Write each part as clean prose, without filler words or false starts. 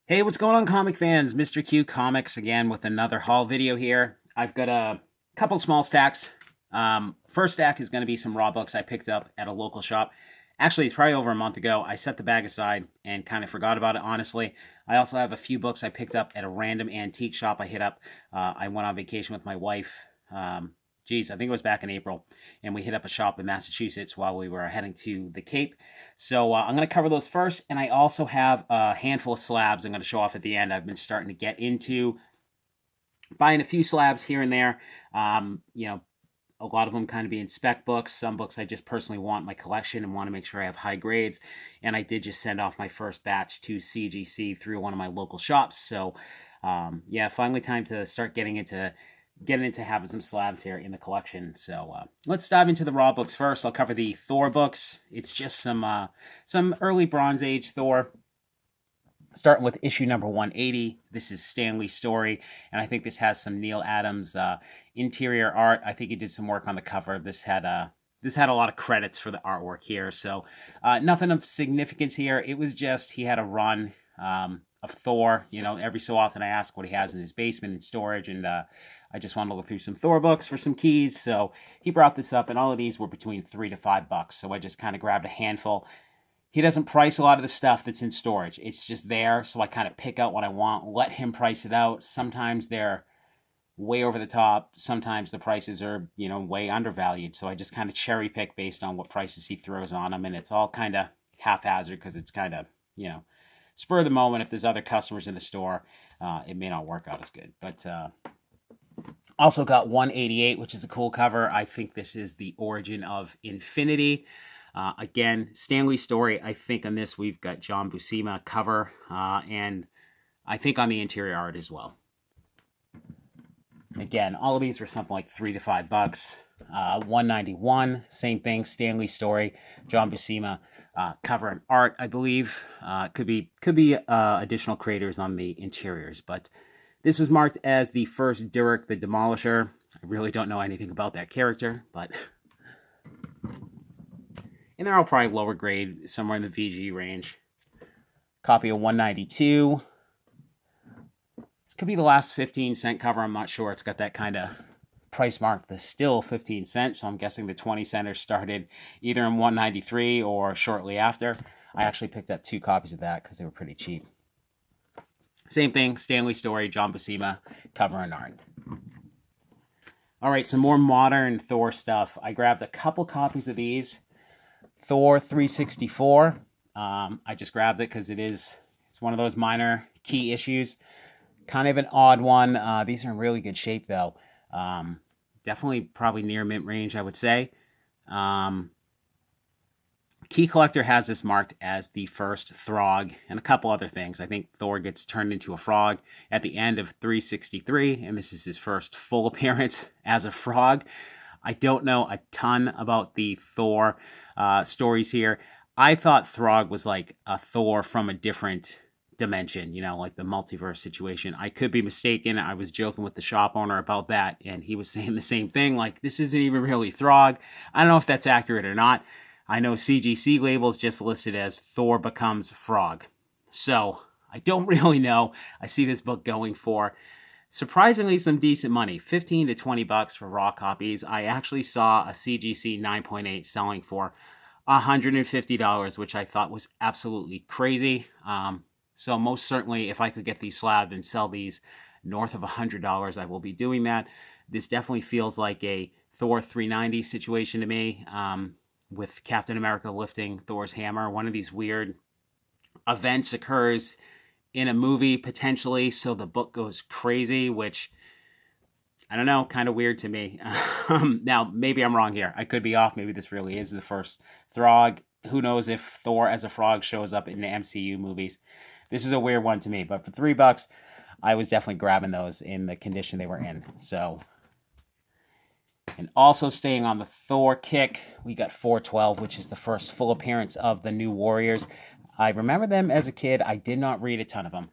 Hey, what's going on, comic fans? Mr. Q Comics again with another haul video here. I've got a couple small stacks. First stack is going to be some raw books I picked up at a local shop. Actually, it's probably over a month ago. I set the bag aside and kind of forgot about it, honestly. I also have a few books I picked up at a random antique shop I hit up. I went on vacation with my wife. I think it was back in April, and we hit up a shop in Massachusetts while we were heading to the Cape. So I'm going to cover those first, and I also have a handful of slabs I'm going to show off at the end. I've been starting to get into buying a few slabs here and there. A lot of them kind of being spec books. Some books I just personally want in my collection and want to make sure I have high grades. And I did just send off my first batch to CGC through one of my local shops. So finally time to start getting into having some slabs here in the collection. So let's dive into the raw books first. I'll cover the Thor books. It's just some early Bronze Age Thor. Starting with issue number 180. This is Stan Lee's story, and I think this has some Neil Adams interior art. I think he did some work on the cover. This had a lot of credits for the artwork here, so nothing of significance here. It was just he had a run of Thor. Every so often I ask what he has in his basement in storage, and I just wanted to look through some Thor books for some keys. So he brought this up, and all of these were between $3 to $5. So I just kind of grabbed a handful. He doesn't price a lot of the stuff that's in storage. It's just there, so I kind of pick out what I want, let him price it out. Sometimes they're way over the top. Sometimes the prices are, way undervalued. So I just kind of cherry pick based on what prices he throws on them, and it's all kind of haphazard because it's kind of, spur of the moment. If there's other customers in the store, it may not work out as good. But also got 188, which is a cool cover. I think this is the origin of Infinity. Again, Stan Lee's story. I think on this we've got John Buscema cover, and I think on the interior art as well. Again, all of these are something like $3 to $5. 191, same thing. Stan Lee's story, John Buscema cover and art. I believe could be additional creators on the interiors, but this is marked as the first Derek the Demolisher. I really don't know anything about that character, but and they're all probably lower grade, somewhere in the VG range. Copy of 192. This could be the last 15-cent cover. I'm not sure. It's got that kind of price mark. That's still 15 cents, so I'm guessing the 20-centers started either in 193 or shortly after. I actually picked up 2 copies of that because they were pretty cheap. Same thing, Stan Lee's story, John Buscema, cover and art. All right, some more modern Thor stuff. I grabbed a couple copies of these. Thor 364. I just grabbed it because it's one of those minor key issues. Kind of an odd one. These are in really good shape, though. Definitely probably near mint range, I would say. Key Collector has this marked as the first Throg and a couple other things. I think Thor gets turned into a frog at the end of 363, and this is his first full appearance as a frog. I don't know a ton about the Thor stories here. I thought Throg was like a Thor from a different dimension, like the multiverse situation. I could be mistaken. I was joking with the shop owner about that, and he was saying the same thing, like, this isn't even really Throg. I don't know if that's accurate or not. I know CGC labels just listed as Thor becomes Frog. So I don't really know. I see this book going for surprisingly some decent money, $15 to $20 for raw copies. I actually saw a CGC 9.8 selling for $150, which I thought was absolutely crazy. So most certainly, if I could get these slabs and sell these north of $100, I will be doing that. This definitely feels like a Thor 390 situation to me, with Captain America lifting Thor's hammer. One of these weird events occurs in a movie, potentially, so the book goes crazy, which, I don't know, kind of weird to me. Now, maybe I'm wrong here. I could be off. Maybe this really is the first Throg. Who knows if Thor as a frog shows up in the MCU movies. This is a weird one to me, but for $3, I was definitely grabbing those in the condition they were in. So, and also staying on the Thor kick, we got 412, which is the first full appearance of the New Warriors. I remember them as a kid. I did not read a ton of them.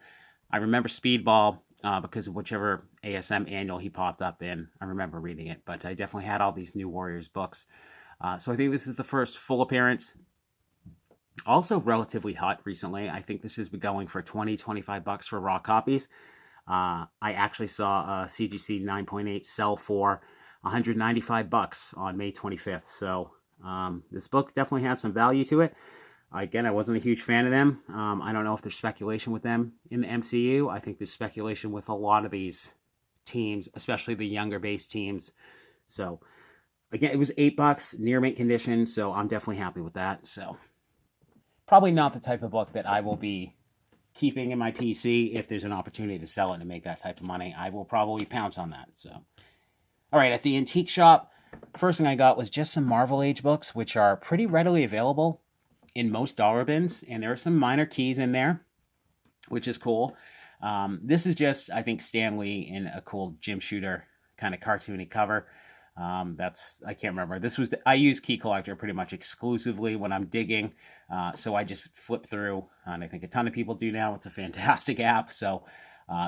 I remember Speedball because of whichever ASM annual he popped up in. I remember reading it, but I definitely had all these New Warriors books. So I think this is the first full appearance. Also relatively hot recently. I think this has been going for 20-25 bucks for raw copies. I actually saw a CGC 9.8 sell for 195 bucks on May 25th. So this book definitely has some value to it. Again, I wasn't a huge fan of them. I don't know if there's speculation with them in the MCU. I think there's speculation with a lot of these teams, especially the younger base teams. So again, it was $8, near mint condition, so I'm definitely happy with that. So probably not the type of book that I will be keeping in my PC. If there's an opportunity to sell it and make that type of money, I will probably pounce on that. So, all right, at the antique shop, first thing I got was just some Marvel Age books, which are pretty readily available in most dollar bins, and there are some minor keys in there, which is cool. This is just, I think, Stan Lee in a cool Jim Shooter kind of cartoony cover. I can't remember. I use Key Collector pretty much exclusively when I'm digging. So I just flip through, and I think a ton of people do now. It's a fantastic app. So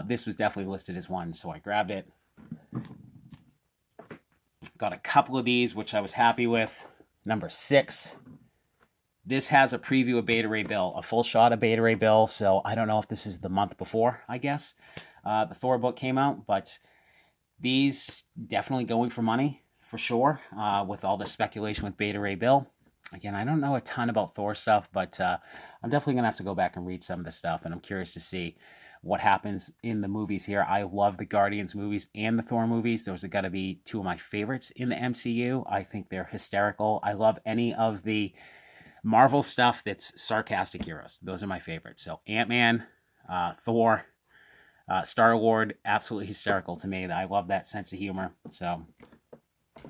this was definitely listed as one, so I grabbed it. Got a couple of these, which I was happy with. Number 6. This has a preview of Beta Ray Bill, a full shot of Beta Ray Bill. So I don't know if this is the month before, I guess, the Thor book came out, but these definitely going for money, for sure, with all the speculation with Beta Ray Bill. Again, I don't know a ton about Thor stuff, but I'm definitely going to have to go back and read some of this stuff, and I'm curious to see what happens in the movies here. I love the Guardians movies and the Thor movies. Those are got to be two of my favorites in the MCU. I think they're hysterical. I love any of the Marvel stuff that's sarcastic heroes. Those are my favorites. So Ant-Man, Thor, Star-Lord, absolutely hysterical to me. I love that sense of humor. So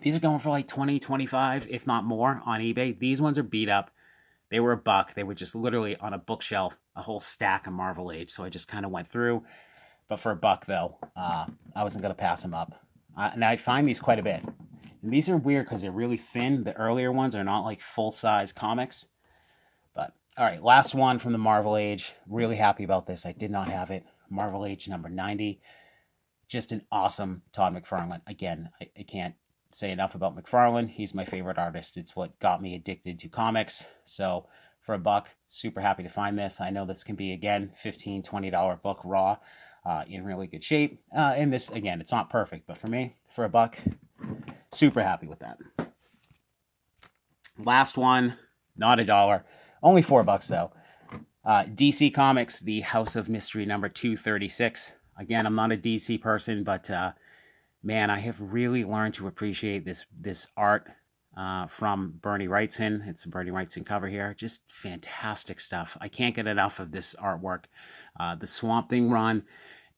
these are going for like 20, 25, if not more on eBay. These ones are beat up. They were $1. They were just literally on a bookshelf, a whole stack of Marvel Age. So I just kind of went through. But for $1, though, I wasn't going to pass them up. And I find these quite a bit. And these are weird because they're really thin. The earlier ones are not like full-size comics. But, all right, last one from the Marvel Age. Really happy about this. I did not have it. Marvel Age number 90. Just an awesome Todd McFarlane. Again, I can't say enough about McFarlane. He's my favorite artist. It's what got me addicted to comics. So for $1, super happy to find this. I know this can be, again, $15, $20 book raw in really good shape. And this, again, it's not perfect, but for me, for $1, super happy with that. Last one, not $1. Only $4 though. DC Comics, The House of Mystery number 236. Again, I'm not a DC person, but man, I have really learned to appreciate this art from Bernie Wrightson. It's a Bernie Wrightson cover here. Just fantastic stuff. I can't get enough of this artwork. The Swamp Thing run,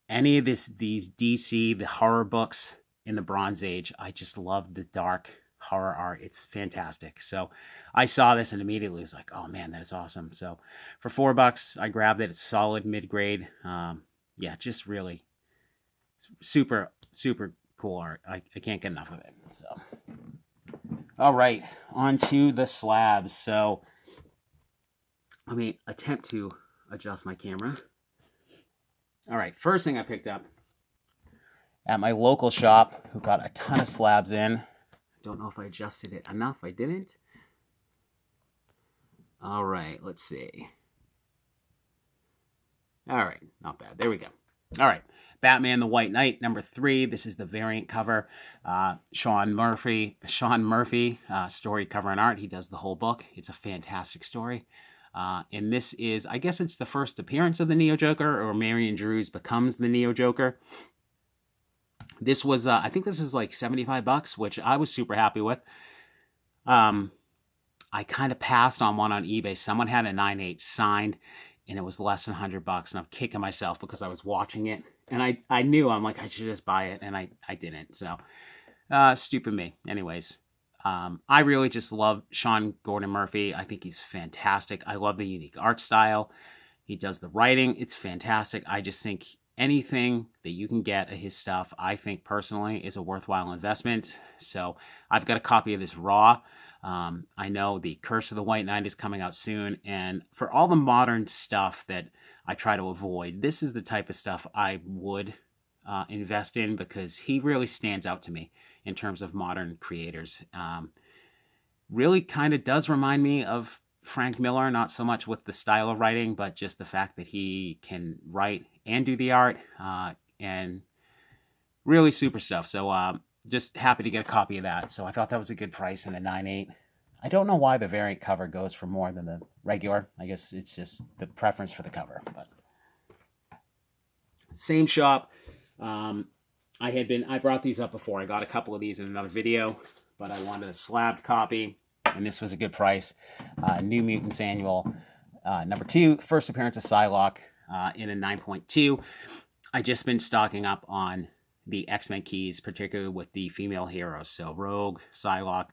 any of these DC, the horror books in the Bronze Age, I just love the dark horror art. It's fantastic. So I saw this and immediately was like, oh man, that is awesome. So for $4, I grabbed it. It's solid mid-grade. Yeah, just really super, super cool art. I can't get enough of it. So, all right, on to the slabs. So let me attempt to adjust my camera. All right, first thing I picked up at my local shop, who got a ton of slabs in. Don't know if I adjusted it enough. I didn't. All right, let's see. All right, not bad. There we go. All right, Batman the White Knight, number 3. This is the variant cover. Sean Murphy, story, cover, and art. He does the whole book. It's a fantastic story. And this is, I guess it's the first appearance of the Neo Joker, or Marion Drews becomes the Neo Joker. This was, I think this is like $75, which I was super happy with. I kind of passed on one on eBay. Someone had a 9.8 signed, and it was less than $100, and I'm kicking myself because I was watching it, and I knew, I'm like, I should just buy it, and I didn't. So, stupid me. Anyways, I really just love Sean Gordon Murphy. I think he's fantastic. I love the unique art style. He does the writing. It's fantastic. I just think anything that you can get of his stuff, I think personally, is a worthwhile investment. So I've got a copy of this raw. I know the Curse of the White Knight is coming out soon, and for all the modern stuff that I try to avoid, this is the type of stuff I would invest in, because he really stands out to me in terms of modern creators. Really kind of does remind me of Frank Miller, not so much with the style of writing, but just the fact that he can write and do the art, and really super stuff. So just happy to get a copy of that. So I thought that was a good price in a 9.8. I don't know why the variant cover goes for more than the regular. I guess it's just the preference for the cover. But same shop. I brought these up before. I got a couple of these in another video, but I wanted a slabbed copy, and this was a good price. New Mutants Annual, number 2, first appearance of Psylocke, in a 9.2. I just been stocking up on the X-Men keys, particularly with the female heroes. So Rogue, Psylocke,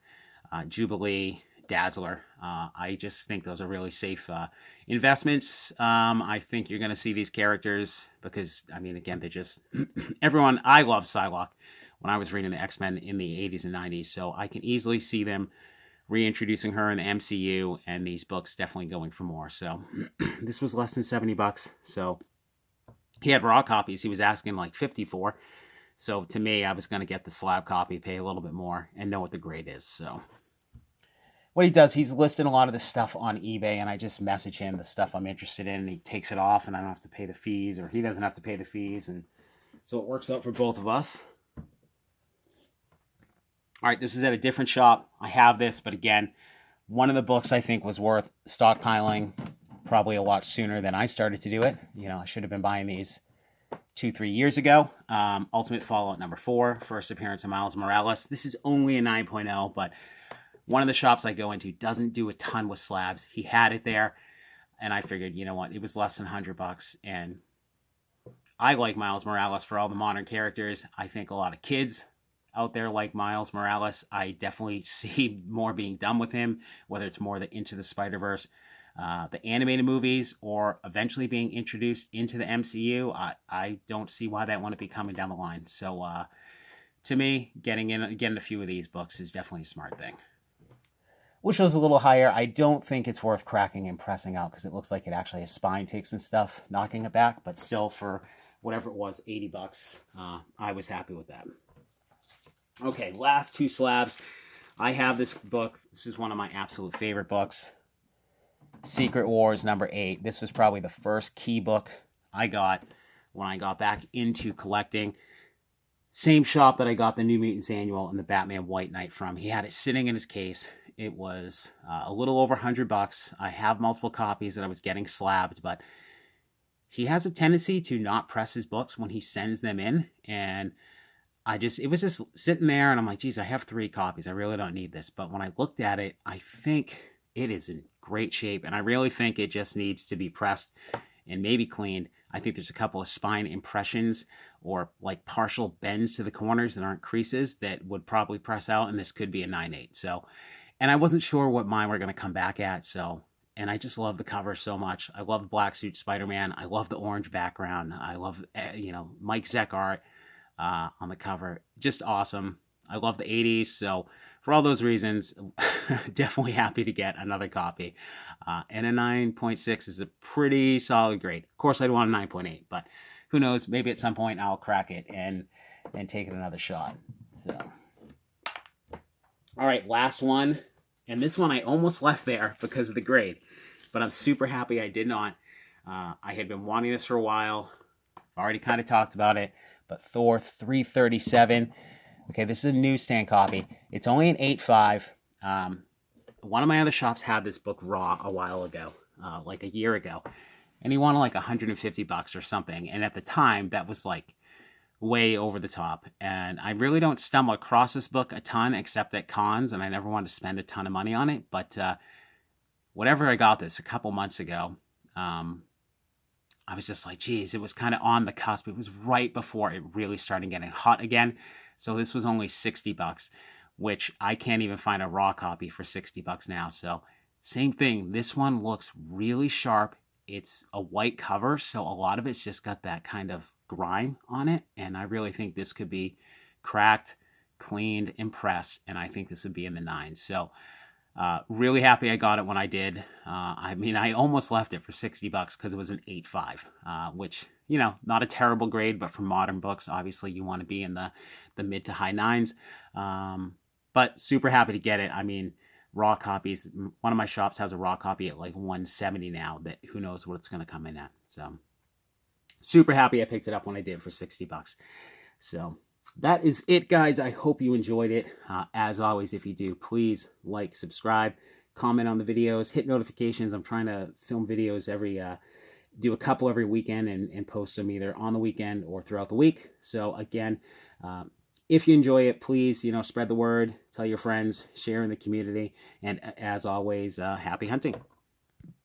Jubilee, Dazzler. I just think those are really safe investments. I think you're going to see these characters because, I mean, again, they're just everyone. I love Psylocke when I was reading the X-Men in the 80s and 90s, so I can easily see them reintroducing her in the MCU, and these books definitely going for more. So this was less than $70. So he had raw copies. He was asking like 54. So to me, I was going to get the slab copy, pay a little bit more, and know what the grade is. So what he does, he's listing a lot of this stuff on eBay, and I just message him the stuff I'm interested in, and he takes it off, and I don't have to pay the fees, or he doesn't have to pay the fees, and so it works out for both of us. All right, this is at a different shop. I have this, but again, one of the books I think was worth stockpiling probably a lot sooner than I started to do it. You know, I should have been buying these 2-3 years ago. Ultimate Fallout number 4, first appearance of Miles Morales. This is only a 9.0, but one of the shops I go into doesn't do a ton with slabs. He had it there, and I figured, you know what, it was less than $100, and I like Miles Morales for all the modern characters. I think a lot of kids out there like Miles Morales. I definitely see more being done with him, whether it's more the Into the Spider-Verse, the animated movies, or eventually being introduced into the MCU. I don't see why that wouldn't be coming down the line. So to me, getting a few of these books is definitely a smart thing. Which was a little higher. I don't think it's worth cracking and pressing out because it looks like it actually has spine takes and stuff, knocking it back. But still, for whatever it was, $80, I was happy with that. Okay, last 2 slabs. I have this book. This is one of my absolute favorite books. Secret Wars number 8. This was probably the first key book I got when I got back into collecting. Same shop that I got the New Mutants Annual and the Batman White Knight from. He had it sitting in his case. It was a little over $100. I have multiple copies that I was getting slabbed, but he has a tendency to not press his books when he sends them in, and it was just sitting there, and I'm like, geez, I have 3 copies. I really don't need this. But when I looked at it, I think it is in great shape, and I really think it just needs to be pressed and maybe cleaned. I think there's a couple of spine impressions or like partial bends to the corners that aren't creases that would probably press out, and this could be a 9.8. So, and I wasn't sure what mine were going to come back at, so, and I just love the cover so much. I love the black suit Spider-Man. I love the orange background. I love, Mike Zeck art on the cover. Just awesome. I love the 80s, so for all those reasons, definitely happy to get another copy. And a 9.6 is a pretty solid grade. Of course, I'd want a 9.8, but who knows? Maybe at some point I'll crack it and take it another shot. So, all right, last one. And this one I almost left there because of the grade, but I'm super happy I did not. I had been wanting this for a while. I've already kind of talked about it, but Thor 337. Okay, this is a newsstand copy. It's only an 8.5. One of my other shops had this book raw a while ago, like a year ago, and he wanted like $150 or something. And at the time, that was like way over the top. And I really don't stumble across this book a ton, except at cons, and I never wanted to spend a ton of money on it. But whatever I got this a couple months ago, I was just like, geez, it was kind of on the cusp. It was right before it really started getting hot again. So this was only $60, which I can't even find a raw copy for $60 now. So same thing. This one looks really sharp. It's a white cover, so a lot of it's just got that kind of grime on it. And I really think this could be cracked, cleaned, and pressed. And I think this would be in the 9s. So really happy I got it when I did. I mean, I almost left it for $60 because it was an 8.5, which, not a terrible grade, but for modern books, obviously you want to be in the mid to high 9s. But super happy to get it. I mean, raw copies. One of my shops has a raw copy at like 170 now, that who knows what it's going to come in at. So super happy I picked it up when I did for 60 bucks. So that is it, guys. I hope you enjoyed it. As always, if you do, please like, subscribe, comment on the videos, hit notifications. I'm trying to film videos do a couple every weekend and post them either on the weekend or throughout the week. So again, if you enjoy it, please, spread the word, tell your friends, share in the community, and as always, happy hunting.